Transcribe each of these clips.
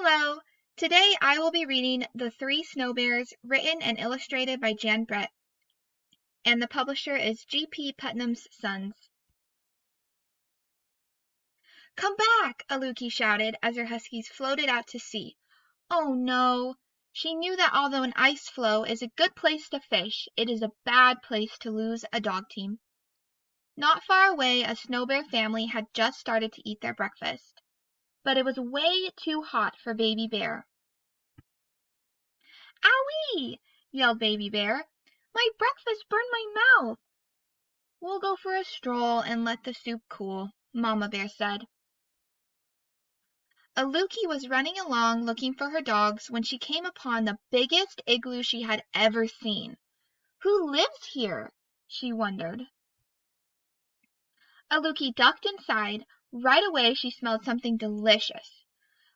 Hello! Today I will be reading The Three Snow Bears, written and illustrated by Jan Brett, and the publisher is G.P. Putnam's Sons. Come back! Aluki shouted as her huskies floated out to sea. Oh no! She knew that although an ice floe is a good place to fish, it is a bad place to lose a dog team. Not far away, a snow bear family had just started to eat their breakfast, but it was way too hot for Baby Bear. "Owie!" yelled Baby Bear. "My breakfast burned my mouth." "We'll go for a stroll and let the soup cool," Mamma Bear said. Aluki was running along looking for her dogs when she came upon the biggest igloo she had ever seen. "Who lives here?" she wondered. Aluki ducked inside. Right away she smelled something delicious.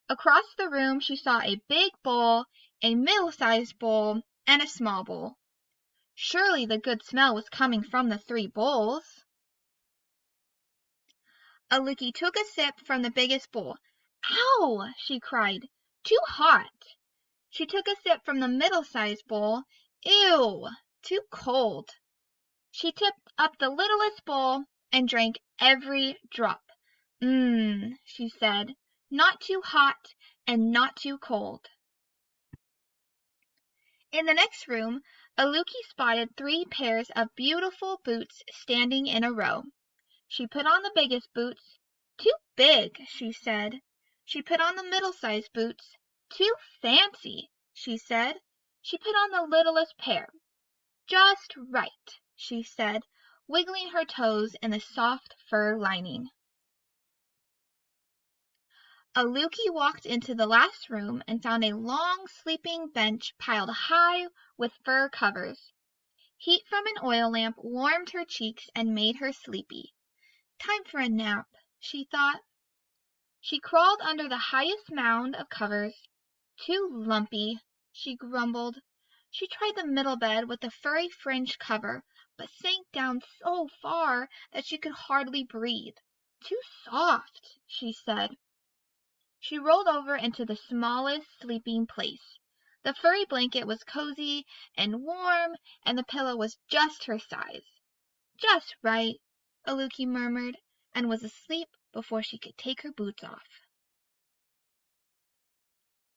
Across the room she saw a big bowl, a middle-sized bowl, and a small bowl. Surely the good smell was coming from the three bowls. Aluki took a sip from the biggest bowl. "Ow!" she cried. "Too hot." She took a sip from the middle-sized bowl. "Ew! Too cold." She tipped up the littlest bowl and drank every drop. She said. "Not too hot and not too cold." In the next room, Aluki spotted 3 pairs of beautiful boots standing in a row. She put on the biggest boots. "Too big," she said. She put on the middle-sized boots. "Too fancy," she said. She put on the littlest pair. "Just right," she said, wiggling her toes in the soft fur lining. Aluki walked into the last room and found a long sleeping bench piled high with fur covers. Heat from an oil lamp warmed her cheeks and made her sleepy. "Time for a nap," she thought. She crawled under the highest mound of covers. "Too lumpy," she grumbled. She tried the middle bed with the furry fringed cover, but sank down so far that she could hardly breathe. "Too soft," she said. She rolled over into the smallest sleeping place. The furry blanket was cozy and warm, and the pillow was just her size. "Just right," Aluki murmured, and was asleep before she could take her boots off.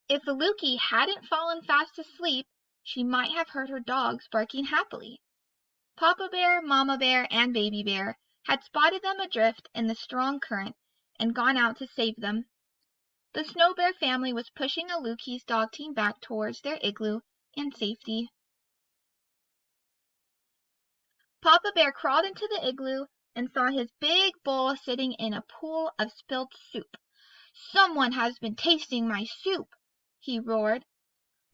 If Aluki hadn't fallen fast asleep, she might have heard her dogs barking happily. Papa Bear, Mamma Bear, and Baby Bear had spotted them adrift in the strong current and gone out to save them. The Snow Bear family was pushing Aluki's dog team back towards their igloo and safety. Papa Bear crawled into the igloo and saw his big bowl sitting in a pool of spilled soup. "Someone has been tasting my soup!" he roared.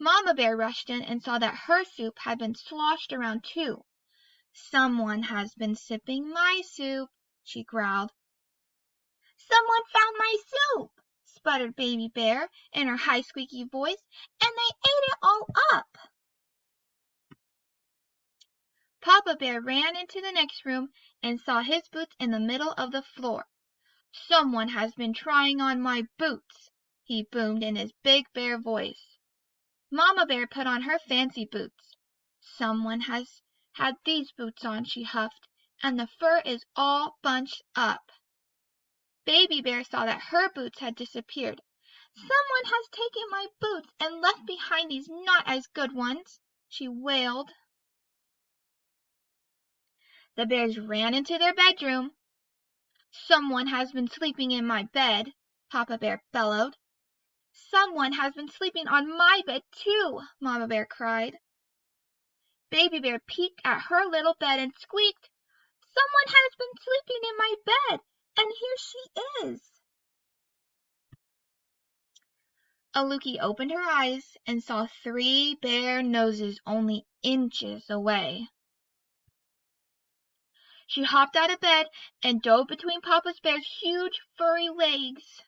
Mamma Bear rushed in and saw that her soup had been sloshed around too. "Someone has been sipping my soup," she growled. "Someone found my soup!" sputtered Baby Bear in her high squeaky voice, "and they ate it all up." Papa Bear ran into the next room and saw his boots in the middle of the floor. "Someone has been trying on my boots," he boomed in his big bear voice. Mamma Bear put on her fancy boots. "Someone has had these boots on," she huffed, "and the fur is all bunched up." Baby Bear saw that her boots had disappeared. "Someone has taken my boots and left behind these not as good ones," she wailed. The bears ran into their bedroom. "Someone has been sleeping in my bed," Papa Bear bellowed. "Someone has been sleeping on my bed too," Mamma Bear cried. Baby Bear peeked at her little bed and squeaked, "Someone has been sleeping in my bed, and here she is." Aluki opened her eyes and saw 3 bare noses only inches away. She hopped out of bed and dove between Papa Bear's huge furry legs.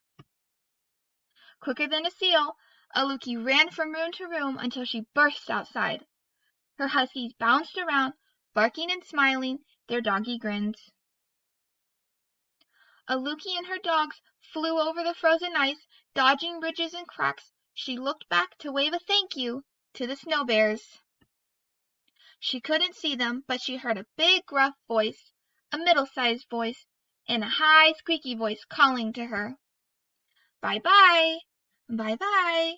Quicker than a seal, Aluki ran from room to room until she burst outside. Her huskies bounced around, barking and smiling their doggy grins. Aluki and her dogs flew over the frozen ice, dodging ridges and cracks, She looked back to wave a thank you to the Snow Bears. She couldn't see them, but she heard a big gruff voice, a middle-sized voice, and a high squeaky voice calling to her. "Bye bye! Bye bye!"